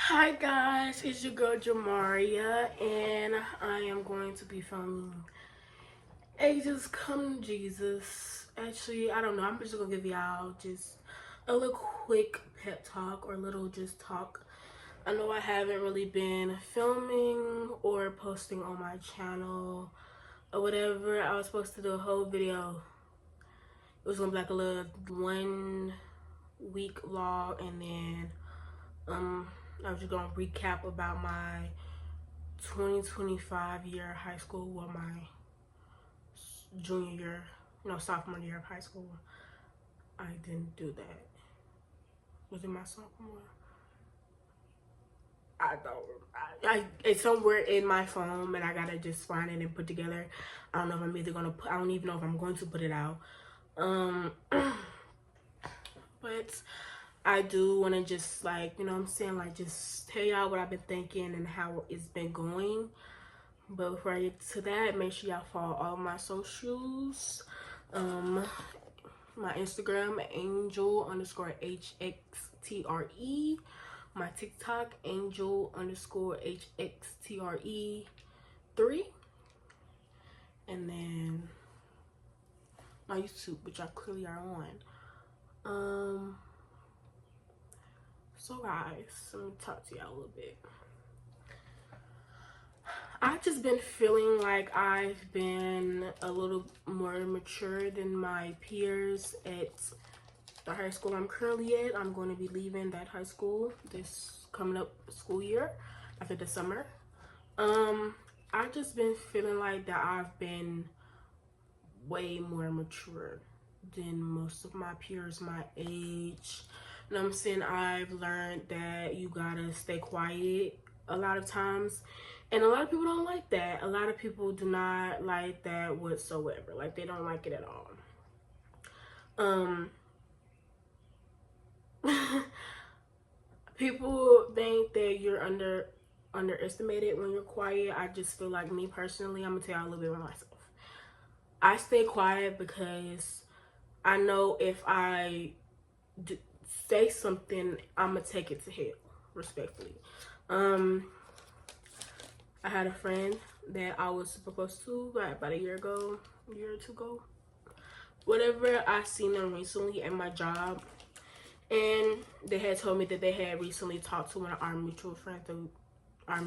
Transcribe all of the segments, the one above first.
Hi guys, it's your girl Jamaria, and I am going to be filming Ages Come Jesus. Actually, I don't know. I'm just gonna give y'all just a little quick pep talk or little just talk. I know I haven't really been filming or posting on my channel or whatever. I was supposed to do a whole video. It was gonna be like a little 1 week vlog, and then I was just gonna recap about my 2025 year of high school, well, my junior year, no, sophomore year of high school. I didn't do that. Was it my sophomore? I don't. It's somewhere in my phone, and I gotta just find it and put together. I don't know if I'm either gonna put. I don't even know if I'm going to put it out. But I do want to just, like, you know what I'm saying, like, just tell y'all what I've been thinking and how it's been going. But before I get to that, make sure y'all follow all my socials. My Instagram, angel_HXTRE. My TikTok, angel_HXTRE3. And then my YouTube, which I clearly are on. So guys, let me talk to y'all a little bit. I've just been feeling like I've been a little more mature than my peers at the high school I'm currently at. I'm going to be leaving that high school this coming up school year after the summer. I've just been feeling like that I've been way more mature than most of my peers my age. You know what I'm saying? I've learned that you gotta stay quiet a lot of times, and a lot of people don't like that. A lot of people do not like that whatsoever. Like, they don't like it at all. People think that you're underestimated when you're quiet. I just feel like, me personally, I'm gonna tell y'all a little bit about myself. I stay quiet because I know if I say something, I'm gonna take it to hell, respectfully. I had a friend that I was supposed to, like, about a year or 2 ago, whatever. I seen them recently at my job, and they had told me that they had recently talked to one of our mutual friends. I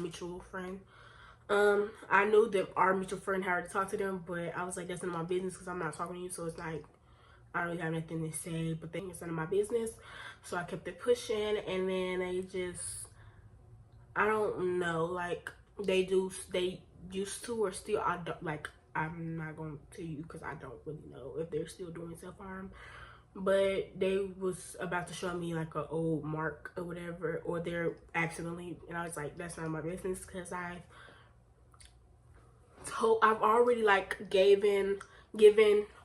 knew that our mutual friend had already talked to them, but I was like, that's none of my business because I'm not talking to you, so it's like, I don't really have nothing to say, but then it's none of my business. So I kept it pushing, and then they just, I don't know, like, they used to, or still, I don't, like, I'm not going to tell you because I don't really know if they're still doing self-harm, but they was about to show me like an old mark or whatever, or they're accidentally, and I was like, that's not my business, because I've already, like, given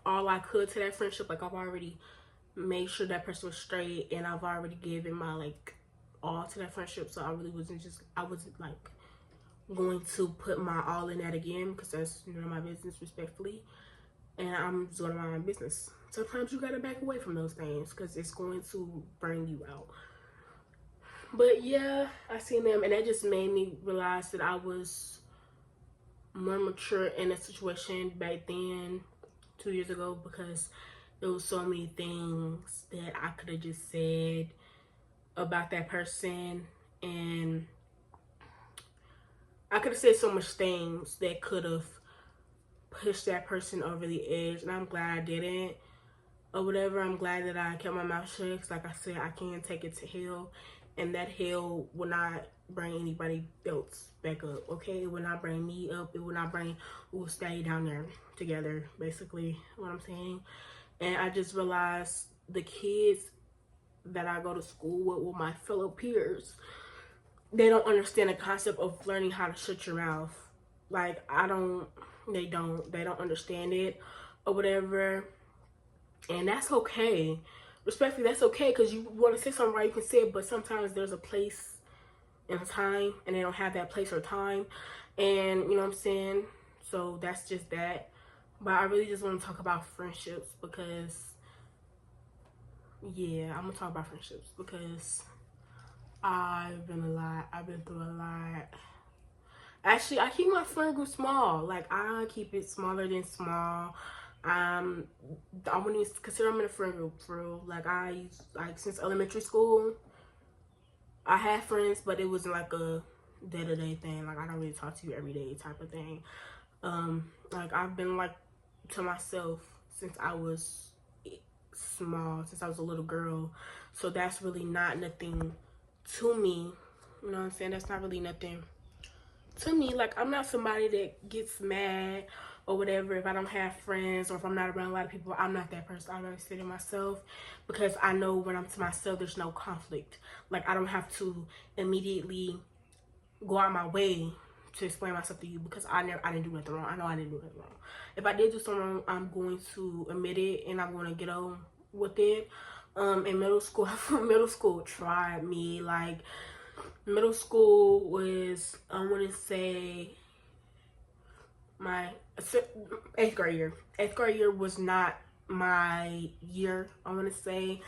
all I could to that friendship. Like, I've already made sure that person was straight, and I've already given my, like, all to that friendship. So I really I wasn't like going to put my all in that again, because that's none of my business, respectfully. And I'm just going to mind my business. Sometimes you gotta back away from those things because it's going to burn you out. But yeah, I seen them, and that just made me realize that I was more mature in a situation back then, 2 years ago, because there was so many things that I could have just said about that person, and I could have said so much things that could have pushed that person over the edge, and I'm glad I didn't, or whatever. I'm glad that I kept my mouth shut, because like I said, I can take it to hell, and that hell will not bring anybody else back up, okay? It will not bring me up. It will not bring, we'll stay down there together, basically, what I'm saying. And I just realized the kids that I go to school with my fellow peers, they don't understand the concept of learning how to shut your mouth. Like, they don't understand it or whatever. And that's okay. Respectfully, that's okay, because you want to say something right, you can say it, but sometimes there's a place and a time, and they don't have that place or time. And you know what I'm saying? So that's just that. But I really just want to talk about friendships, because, yeah, I'm going to talk about friendships because I've been through a lot. Actually, I keep my friend group small. Like, I keep it smaller than small. Um, I wouldn't even consider I'm in a friend group for real. Like since elementary school, I had friends, but it wasn't like a day-to-day thing. Like, I don't really talk to you every day type of thing. Like, I've been like to myself since I was small, since I was a little girl. So that's really not nothing to me. You know what I'm saying? That's not really nothing to me. Like, I'm not somebody that gets mad or whatever if I don't have friends or if I'm not around a lot of people. I'm not that person. I rather sit in myself because I know when I'm to myself, there's no conflict. Like, I don't have to immediately go out my way to explain myself to you because I didn't do nothing wrong. I know I didn't do nothing wrong. If I did do something wrong, I'm going to admit it and I'm going to get on with it. In middle school, middle school tried me. Like, middle school was, I want to say, my 8th grade year. 8th grade year was not my year, I want to say,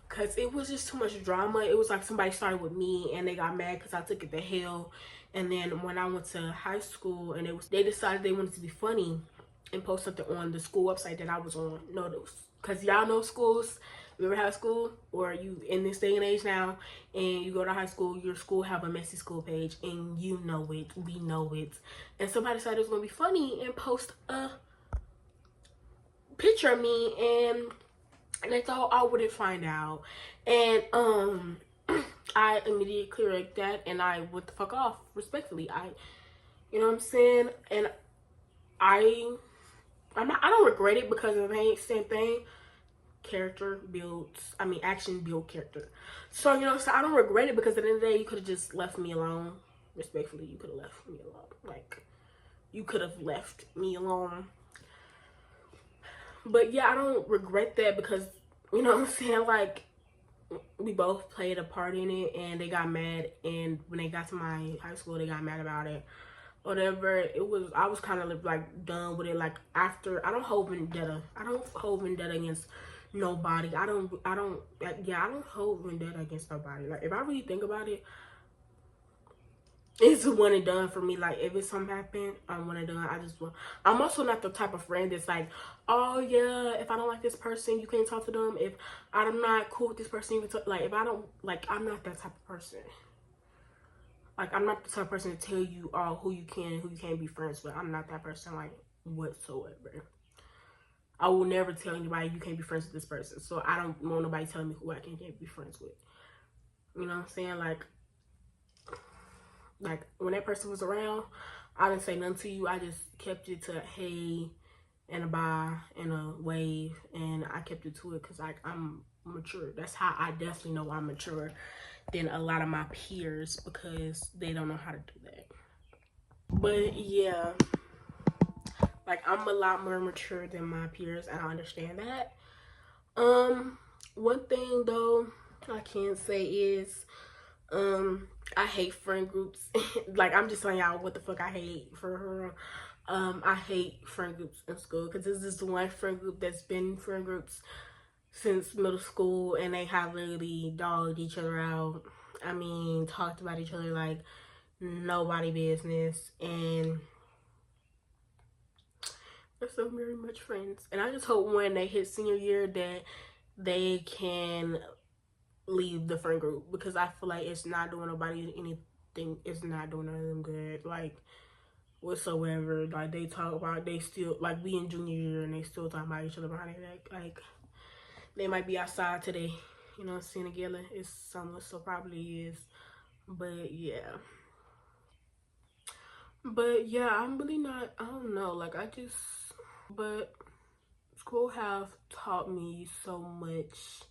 because it was just too much drama. It was like somebody started with me and they got mad because I took it to hell. And then when I went to high school and they decided they wanted to be funny and post something on the school website that I was on. No, those, because y'all know schools. You ever had school, or you in this day and age now, and you go to high school, your school have a messy school page, and you know it, we know it. And somebody decided it was gonna be funny and post a picture of me, and they thought I wouldn't find out. And I immediately corrected that, and I went the fuck off respectfully. You know what I'm saying? And I don't regret it because of the same thing. Action build character. So, you know, so I don't regret it because at the end of the day, you could have just left me alone. Respectfully, you could have left me alone. Like, you could have left me alone. But yeah, I don't regret that because, you know what I'm saying? Like, we both played a part in it and they got mad. And when they got to my high school, they got mad about it. Whatever, I was kind of like done with it. Like, after, I don't hold vendetta against nobody. I don't hold vendetta against nobody. Like, if I really think about it, it's one and done for me. Like, if it's something happen, I'm one and done. I'm also not the type of friend that's like, oh yeah, if I don't like this person, you can't talk to them. If I'm not cool with this person, you can talk. Like, if I don't, like, I'm not that type of person. Like, I'm not the type of person to tell you who you can and who you can't be friends with. I'm not that person, like, whatsoever. I will never tell anybody you can't be friends with this person. So I don't want nobody telling me who I can't be friends with. You know what I'm saying? Like when that person was around, I didn't say nothing to you. I just kept it to a hey and a bye and a wave, and I kept it to it because, like, I'm mature. That's how I definitely know I'm mature than a lot of my peers because they don't know how to do that. But yeah, like, I'm a lot more mature than my peers, and I understand that. One thing though I can say is, I hate friend groups. Like, I'm just telling y'all what the fuck I hate for her. I hate friend groups in school because this is one friend group that's been friend groups since middle school, and they have literally dogged each other out. I mean, talked about each other like nobody business, and they're still very much friends. And I just hope when they hit senior year that they can leave the friend group because I feel like it's not doing nobody anything. It's not doing none of them good, like, whatsoever. Like, they still, like, we in junior year and they still talk about each other behind their neck. Like, they might be outside today, you know, seeing together. It's somewhat, so probably is. But yeah. I'm really not, I don't know, like, but school have taught me so much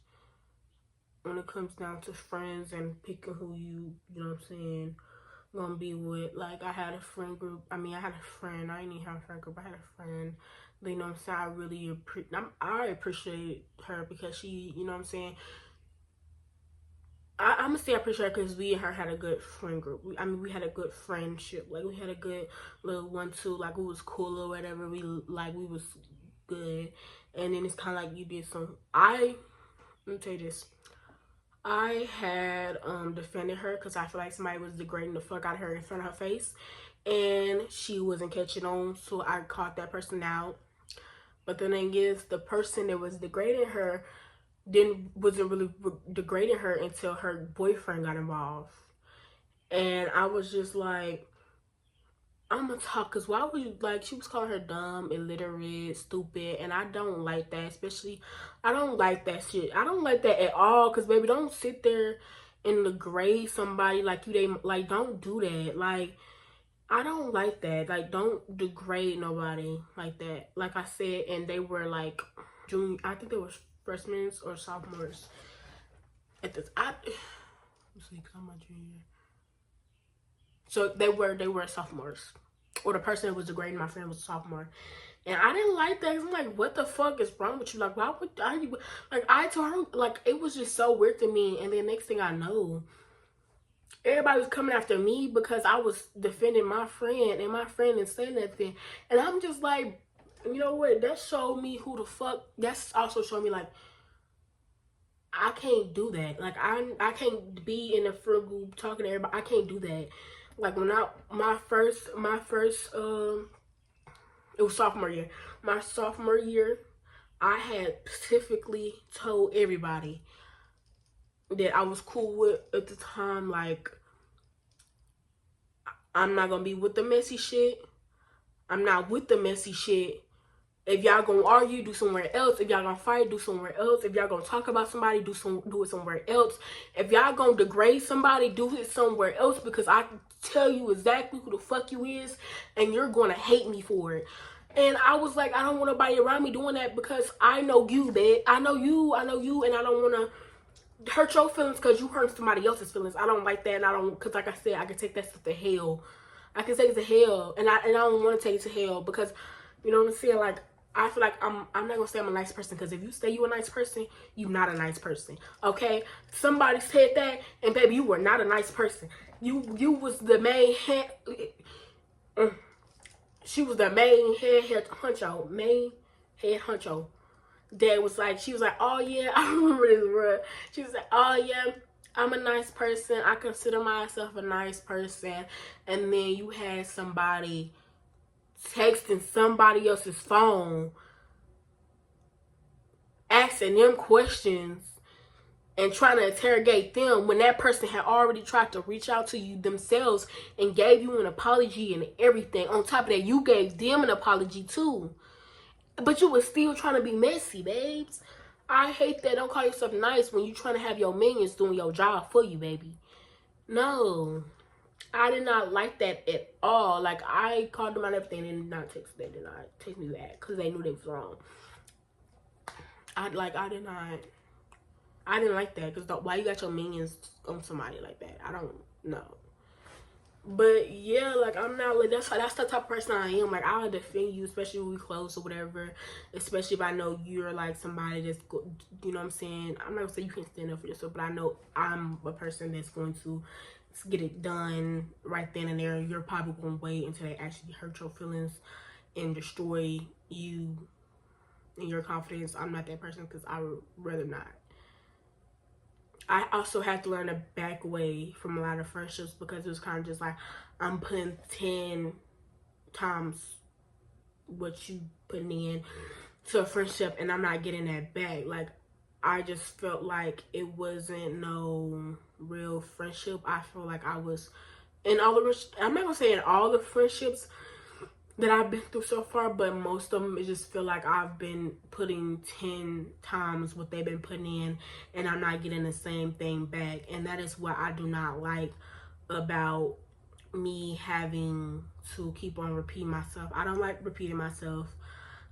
when it comes down to friends and picking who you know what I'm saying, gonna be with. Like, I had a friend group. I mean, I had a friend. I didn't even have a friend group. I had a friend. You know what I'm saying? I really I appreciate her because she, you know what I'm saying? I'm gonna say I appreciate her because we and her had a good friend group. We had a good friendship. Like, we had a good little 1-2. Like, we was cool or whatever. We was good. And then it's kind of like you did some. Let me tell you this. I had defended her because I feel like somebody was degrading the fuck out of her in front of her face, and she wasn't catching on, so I caught that person out. But the thing is, the person that was degrading her wasn't really degrading her until her boyfriend got involved, and I was just like, I'm gonna talk, because why would you, like, she was calling her dumb, illiterate, stupid, and I don't like that, especially, I don't like that shit. I don't like that at all, because, baby, don't sit there and degrade somebody like you, like, don't do that. Like, I don't like that. Like, don't degrade nobody like that. Like I said, and they were, like, junior, I think they were freshmen or sophomores at this, let's see, because I'm a junior. So they were sophomores, or the person that was degrading my friend was a sophomore, and I didn't like that. I'm like, what the fuck is wrong with you? Like, why would you? Like, I told her, like, it was just so weird to me. And then next thing I know, everybody was coming after me because I was defending my friend, and my friend didn't say nothing. And I'm just like, you know what? That showed me who the fuck. That's also showed me, like, I can't do that. Like, I can't be in a friend group talking to everybody. I can't do that. Like, when my first it was sophomore year. My sophomore year, I had specifically told everybody that I was cool with at the time, like, I'm not gonna be with the messy shit. I'm not with the messy shit. If y'all gonna argue, do somewhere else. If y'all gonna fight, do somewhere else. If y'all gonna talk about somebody, do it somewhere else. If y'all gonna degrade somebody, do it somewhere else, because I tell you exactly who the fuck you is, and you're gonna hate me for it. And I was like, I don't want nobody around me doing that, because I know you, babe. I know you, and I don't want to hurt your feelings because you hurt somebody else's feelings. I don't like that, and I don't, because like I said, I can take that stuff to hell. I can take it to hell, and I don't want to take it to hell, because, you know what I'm saying, like, I feel like I'm not gonna say I'm a nice person, because if you say you a nice person, you not a nice person. Okay? Somebody said that, and baby, you were not a nice person. You was the main head. She was the main head honcho. That was like, she was like, oh yeah, I remember this word. She was like, oh yeah, I'm a nice person. I consider myself a nice person. And then you had somebody texting somebody else's phone, asking them questions and trying to interrogate them, when that person had already tried to reach out to you themselves and gave you an apology and everything. On top of that, you gave them an apology too. But you was still trying to be messy, babes. I hate that. Don't call yourself nice when you trying to have your minions doing your job for you, baby. No. I did not like that at all. Like, I called them on everything. They did not text. They did not text me back because they knew they was wrong. I didn't like that, because why you got your minions on somebody like that? I don't know. But yeah, like, I'm not like, that's the type of person I am. Like, I'll defend you, especially when we close or whatever. Especially if I know you're like somebody that's you know what I'm saying. I'm not gonna say you can stand up for yourself, but I know I'm a person that's going to get it done right then and there. You're probably gonna wait until they actually hurt your feelings and destroy you and your confidence. I'm not that person, because I would rather not. I also had to learn to back away from a lot of friendships, because it was kind of just like, I'm putting 10 times what you putting in to a friendship, and I'm not getting that back. Like, I just felt like it wasn't no real friendship. I feel like I was in all the, I'm not gonna say in all the friendships that I've been through so far, but most of them, it just feel like I've been putting 10 times what they've been putting in, and I'm not getting the same thing back. And that is what I do not like about me having to keep on repeating myself. I don't like repeating myself.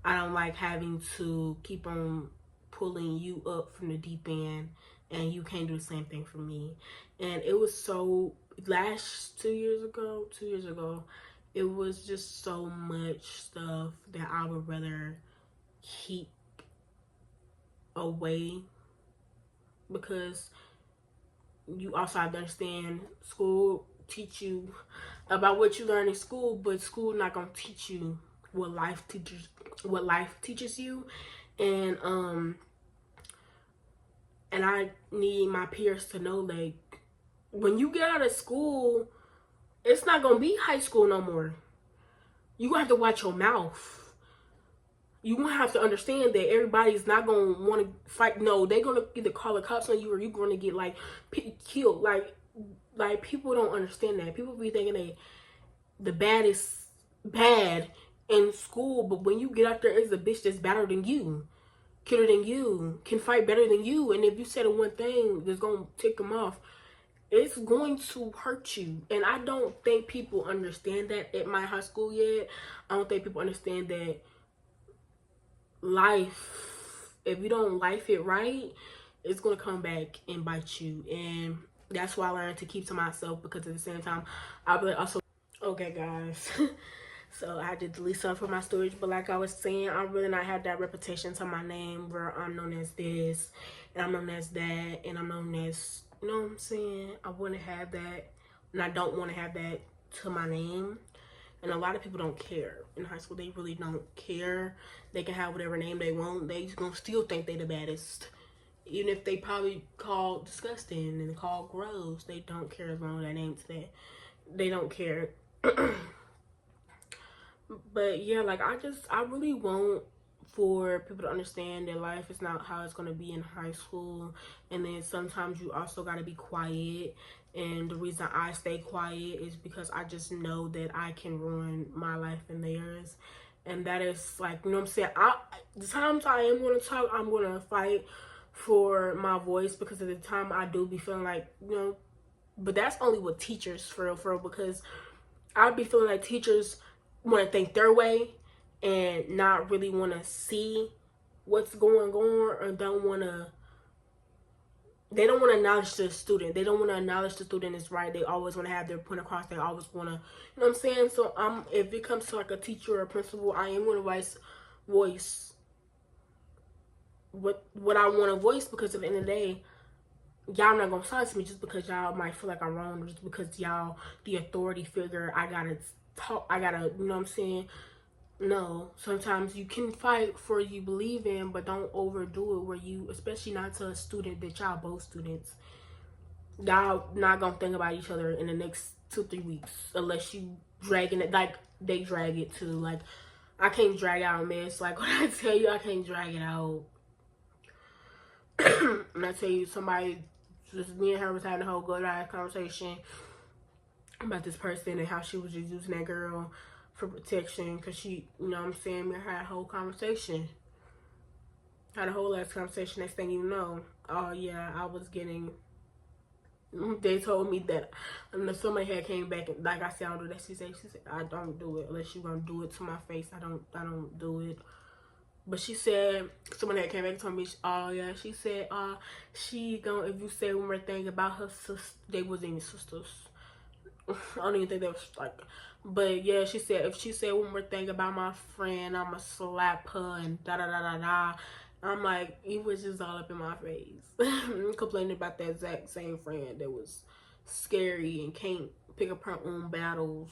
I don't like having to keep on pulling you up from the deep end, and you can't do the same thing for me. And it was so, last 2 years ago, it was just so much stuff that I would rather keep away, because you also have to understand, school teach you about what you learn in school, but school not gonna teach you what life teaches you. And And I need my peers to know, like, when you get out of school, it's not gonna be high school no more. You gonna have to watch your mouth. You gonna have to understand that everybody's not gonna want to fight. No, they're gonna either call the cops on you, or you're gonna get like killed. Like people don't understand that. People be thinking they the baddest bad in school, but when you get out there, it's a bitch that's better than you, killer than you, can fight better than you. And if you say the one thing that's gonna tick them off, it's going to hurt you. And I don't think people understand that at my high school yet. I don't think people understand that life, if you don't life it right, it's going to come back and bite you. And that's why I learned to keep to myself, because at the same time, I really also, okay guys, so I had to delete some from my storage. But like I was saying, I really not have that reputation to my name where I'm known as this, and I'm known as that, and I'm known as, you know what I'm saying? I wouldn't have that, and I don't want to have that to my name. And a lot of people don't care. In high school, they really don't care. They can have whatever name they want. They just gonna still think they the baddest. Even if they probably call disgusting and call gross, they don't care as long as that name's there. They don't care. But yeah, like I really want for people to understand that life is not how it's going to be in high school. And then sometimes you also got to be quiet. And the reason I stay quiet is because I just know that I can ruin my life and theirs. And that is like, you know what I'm saying? The times I am going to talk, I'm going to fight for my voice, because at the time I do be feeling like, you know, but that's only with teachers for real, because I'd be feeling like teachers want to think their way and not really want to see what's going on, or they don't want to acknowledge the student. They don't want to acknowledge the student is right. They always want to have their point across. They always want to, you know what I'm saying? So if it comes to like a teacher or a principal, I am going to voice what I want to voice, because at the end of the day, y'all not gonna silence me just because y'all might feel like I'm wrong, or just because y'all the authority figure. I gotta talk. I gotta, you know what I'm saying? No, sometimes you can fight for what you believe in, but don't overdo it where you, especially not to a student that y'all both students, y'all not gonna think about each other in the next 2-3 weeks unless you dragging it like they drag it to. Like, I can't drag out a mess. Like, when I tell you I can't drag it out, and I tell you somebody, just me and her was having a whole good ass conversation about this person and how she was just using that girl for protection, because she, you know what I'm saying, we had a whole conversation. Had a whole ass conversation. Next thing you know, oh yeah, I was getting, they told me that unless somebody had came back and, like I said, I don't do that. She said, I don't do it unless you gonna do it to my face. I don't do it. But she said, someone that came back and told me, oh yeah, she said, she gonna, if you say one more thing about her sister, they wasn't even sisters. I don't even think that was like, but yeah, she said, if she said one more thing about my friend, I'ma slap her and da da da da da. I'm like, it was just all up in my face. Complaining about that exact same friend that was scary and can't pick up her own battles.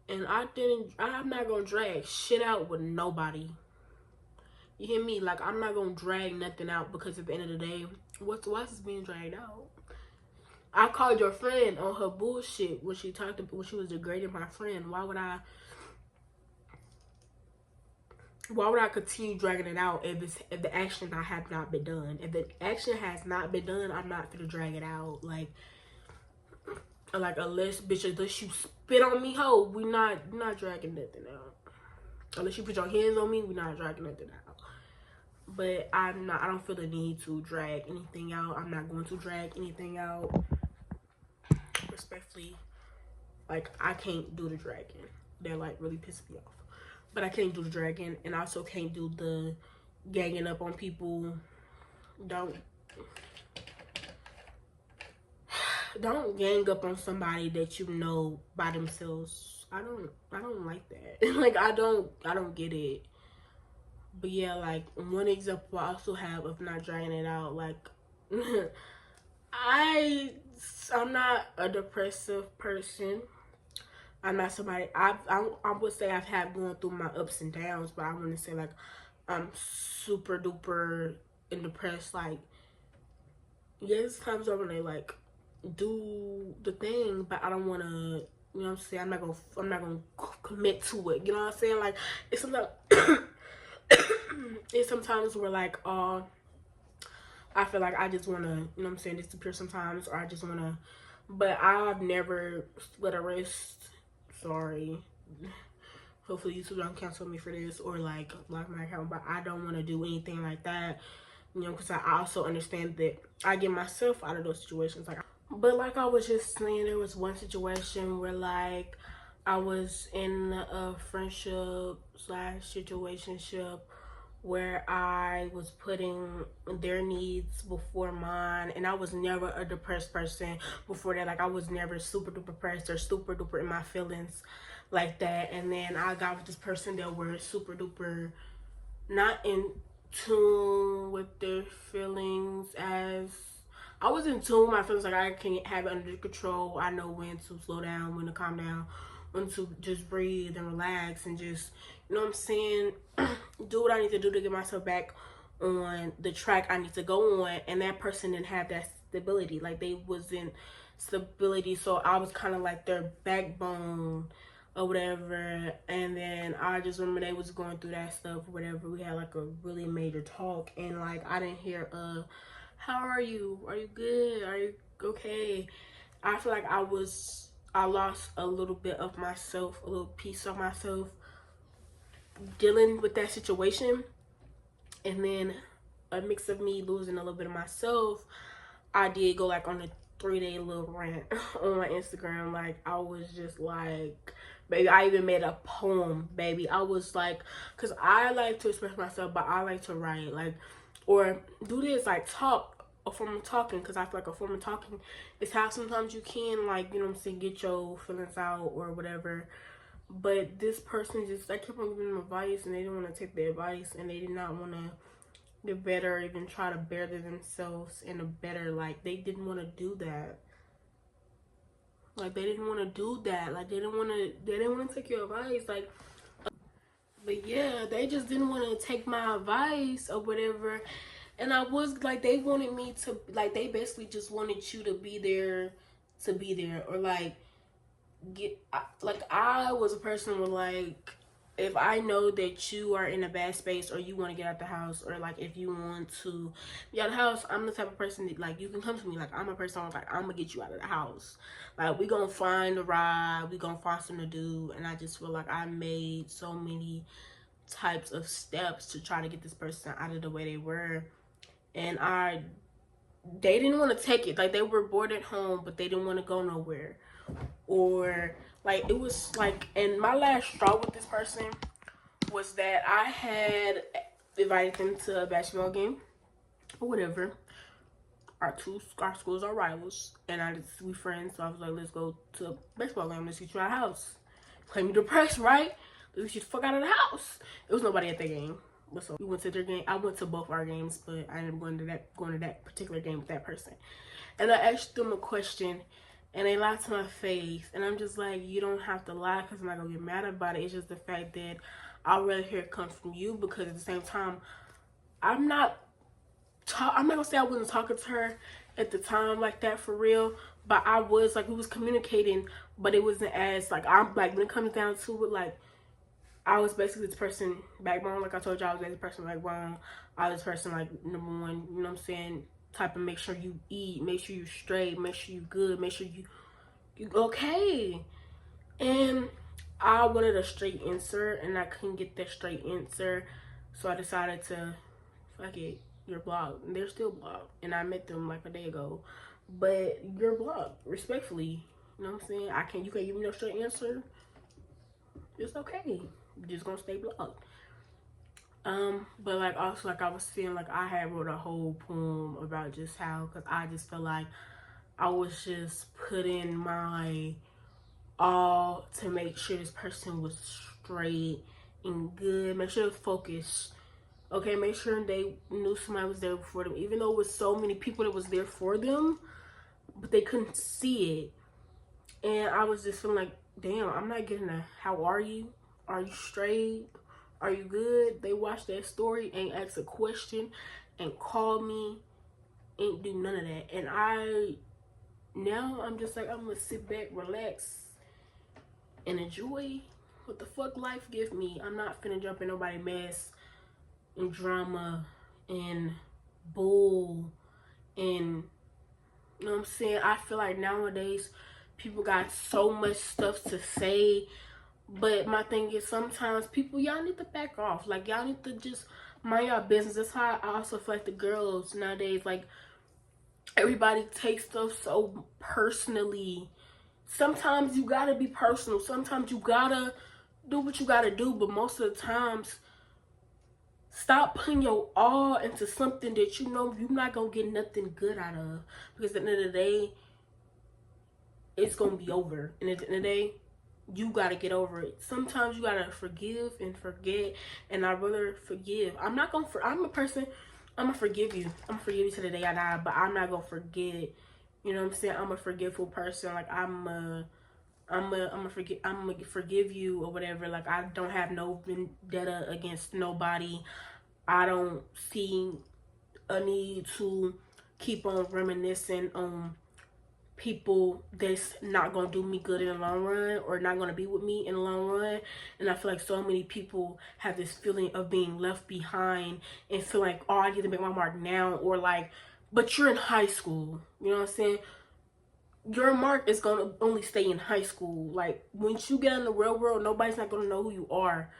And I'm not gonna drag shit out with nobody. You hear me? Like, I'm not gonna drag nothing out, because at the end of the day, why is this being dragged out? I called your friend on her bullshit when she was degrading my friend. Why would I continue dragging it out if the action have not been done? If the action has not been done, I'm not gonna drag it out. Like unless you spit on me, ho, we're not dragging nothing out. Unless you put your hands on me, we're not dragging nothing out. But I don't feel the need to drag anything out. I'm not going to drag anything out. Respectfully, like, I can't do the dragging. They're like really pissing me off. But I can't do the dragging, and I also can't do the ganging up on people. Don't gang up on somebody that you know by themselves. I don't like that. Like, I don't get it. But yeah, like, one example I also have of not dragging it out, like, I'm not a depressive person. I'm not somebody, I would say I've had going through my ups and downs, but I wouldn't say like I'm super duper and depressed. Like, yes, times I want to like do the thing, but I don't want to. You know what I'm saying? I'm not gonna commit to it. You know what I'm saying? Like, it's sometimes, it's sometimes where like, I feel like I just want to, you know what I'm saying, disappear sometimes, or I just want to. But I've never split a wrist. Sorry. Hopefully YouTube don't cancel me for this or like block my account. But I don't want to do anything like that. You know, because I also understand that I get myself out of those situations. Like, but like I was just saying, there was one situation where like I was in a friendship slash situationship where I was putting their needs before mine, and I was never a depressed person before that. Like, I was never super duper depressed or super duper in my feelings like that. And then I got with this person that were super duper not in tune with their feelings as I was in tune with my feelings. Like, I can have it under control. I know when to slow down, when to calm down, when to just breathe and relax and just, you know what I'm saying, do what I need to do to get myself back on the track I need to go on. And that person didn't have that stability. Like, they wasn't stability. So I was kind of like their backbone or whatever. And then I just remember they was going through that stuff or whatever. We had like a really major talk, and like I didn't hear how are you good, are you okay? I feel like I lost a little bit of myself, a little piece of myself dealing with that situation. And then a mix of me losing a little bit of myself, I did go like on a 3-day little rant on my Instagram. Like, I was just like, baby, I even made a poem, baby. I was like, because I like to express myself, but I like to write, like, or do this, like, talk, a form of talking, because I feel like a form of talking is how sometimes you can, like, you know what I'm saying, get your feelings out or whatever. But this person just, I kept on giving them advice, and they didn't want to take the advice, and they did not want to get better, even try to better themselves in a better, like, they didn't want to do that. Like, they didn't want to do that. Like, they didn't want to take your advice. Like, but yeah, they just didn't want to take my advice or whatever. And I was like, they wanted me to, like, they basically just wanted you to be there, or like like, I was a person where, like, if I know that you are in a bad space, or you want to get out the house, or like if you want to be out of the house, I'm the type of person that, like, you can come to me. Like, I'm a person like, I'm gonna get you out of the house. Like, we gonna find a ride, we gonna find something to do. And I just feel like I made so many types of steps to try to get this person out of the way they were. And they didn't want to take it. Like, they were bored at home, but they didn't want to go nowhere. Or like, it was like, and my last straw with this person was that I had invited them to a basketball game or whatever. Our schools are rivals, and we friends, so I was like, let's go to a basketball game. Let's get you out of the house. Claim you depressed, right? Let's get the fuck out of the house. There was nobody at the game. So we went to their game. I went to both our games, but I ended up going to that particular game with that person. And I asked them a question, and they lied to my face. And I'm just like, you don't have to lie, because I'm not gonna get mad about it. It's just the fact that I'd rather hear it come from you, because at the same time, I'm not gonna say I wasn't talking to her at the time like that for real, but I was, like, we was communicating, but it wasn't as, like, I'm like, when it comes down to it, like, I was basically this person backbone. Like I told you, I was this person backbone. I was this person, like, number one, you know what I'm saying, type of make sure you eat, make sure you straight, make sure you good, make sure you okay. And I wanted a straight answer, and I couldn't get that straight answer, so I decided to, fuck it, you're blocked. And they're still blocked, and I met them like a day ago, but you're blocked, respectfully. You know what I'm saying? You can't give me no straight answer. It's okay. You're just gonna stay blocked. But like, also, like, I was feeling like I had wrote a whole poem about just how, because I just felt like I was just putting my all to make sure this person was straight and good, make sure it was focused, okay, make sure they knew somebody was there for them, even though it was so many people that was there for them, but they couldn't see it. And I was just feeling like, damn, I'm not getting a how are you straight, are you good? They watched that story and asked a question, and call me, ain't do none of that. And now I'm just like, I'm gonna sit back, relax, and enjoy what the fuck life give me. I'm not finna jump in nobody's mess and drama and bull and, you know what I'm saying? I feel like nowadays people got so much stuff to say, but my thing is sometimes people, y'all need to back off. Like, y'all need to just mind y'all business. That's how I also feel like the girls nowadays, like, everybody takes stuff so personally. Sometimes you gotta be personal. Sometimes you gotta do what you gotta do, but most of the times, stop putting your all into something that you know you're not gonna get nothing good out of. Because at the end of the day, it's gonna be over. And at the end of the day, you gotta get over it. Sometimes you gotta forgive and forget. And I'd rather forgive. I'm a person, I'm gonna forgive you. I'm gonna forgive you to the day I die, but I'm not gonna forget. You know what I'm saying? I'm a forgetful person. Like, I'm gonna forgive you or whatever. Like, I don't have no vendetta against nobody. I don't see a need to keep on reminiscing on people that's not gonna do me good in the long run or not gonna be with me in the long run. And I feel like so many people have this feeling of being left behind and feel like, oh, I get to make my mark now, or like, but you're in high school. You know what I'm saying? Your mark is gonna only stay in high school. Like, once you get in the real world, nobody's not gonna know who you are.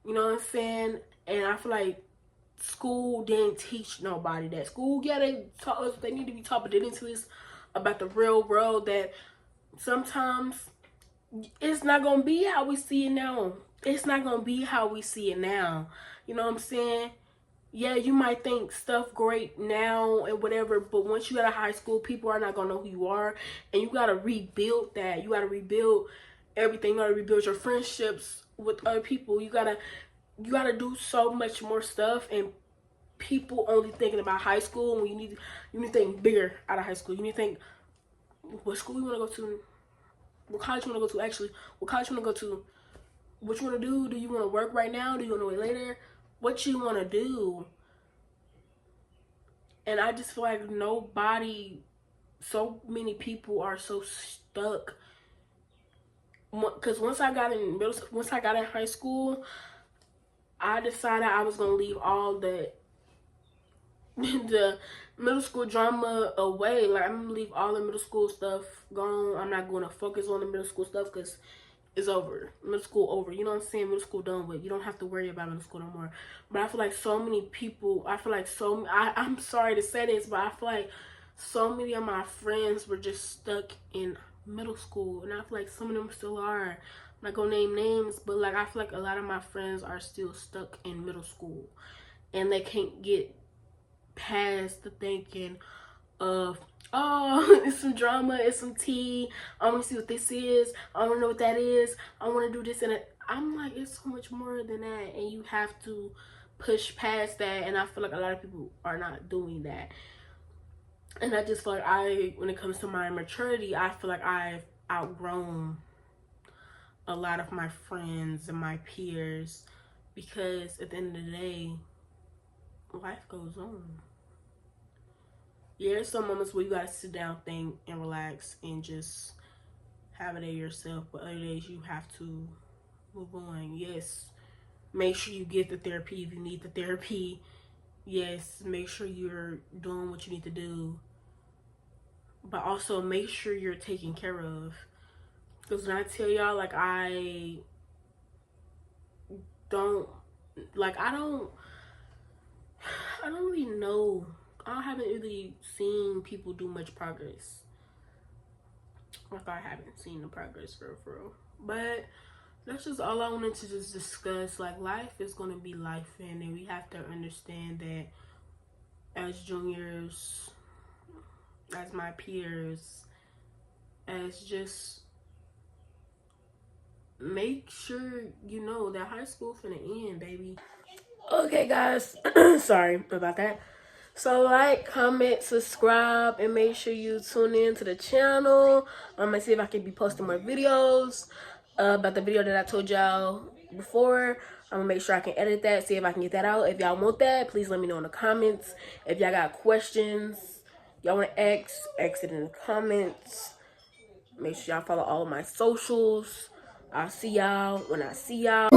You know what I'm saying? And I feel like school didn't teach nobody that. School, yeah, they taught us, they need to be taught, but they didn't teach us about the real world, that sometimes it's not gonna be how we see it now. It's not gonna be how we see it now. You know what I'm saying? Yeah, you might think stuff great now and whatever, but once you get out of high school, people are not gonna know who you are, and you gotta rebuild that. You gotta rebuild everything. You gotta rebuild your friendships with other people. You gotta do so much more stuff, and people only thinking about high school. When you need to think bigger out of high school. You need to think, what school you want to go to, what college you want to go to. Actually, what college you want to go to, what you want to do. Do you want to work right now? Do you want to wait later? What you want to do? And I just feel like so many people are so stuck. Because once I got in high school, I decided I was gonna leave all the middle school drama away. Like, I'm gonna leave all the middle school stuff gone. I'm not gonna focus on the middle school stuff because it's over. Middle school over. You know what I'm saying? Middle school done with. You don't have to worry about middle school no more. But I feel like so many people, I'm sorry to say this, but I feel like so many of my friends were just stuck in middle school. And I feel like some of them still are. I'm not gonna name names, but like, I feel like a lot of my friends are still stuck in middle school. And they can't get past the thinking of, oh, it's some drama, it's some tea, I want to see what this is, I want to know what that is, I want to do this and that. I'm like, it's so much more than that, and you have to push past that. And I feel like a lot of people are not doing that. And I just feel like when it comes to my maturity, I feel like I've outgrown a lot of my friends and my peers, because at the end of the day, life goes on. Yeah, there's some moments where you gotta sit down, think, and relax, and just have a day yourself. But other days you have to move on. Yes, make sure you get the therapy if you need the therapy. Yes, make sure you're doing what you need to do. But also make sure you're taken care of. Because when I tell y'all, like, I don't really know. I haven't really seen people do much progress. Like, I haven't seen the progress for real. But that's just all I wanted to just discuss. Like, life is gonna be life, and we have to understand that as juniors, as my peers, as just make sure you know that high school finna end, baby. Okay, guys. Sorry about that. So like, comment, subscribe, and make sure you tune in to the channel. I'm gonna see if I can be posting more videos about the video that I told y'all before. I'm gonna make sure I can edit that, see if I can get that out. If y'all want that, please let me know in the comments. If y'all got questions, y'all want to ask it in the comments. Make sure y'all follow all of my socials. I'll see y'all when I see y'all.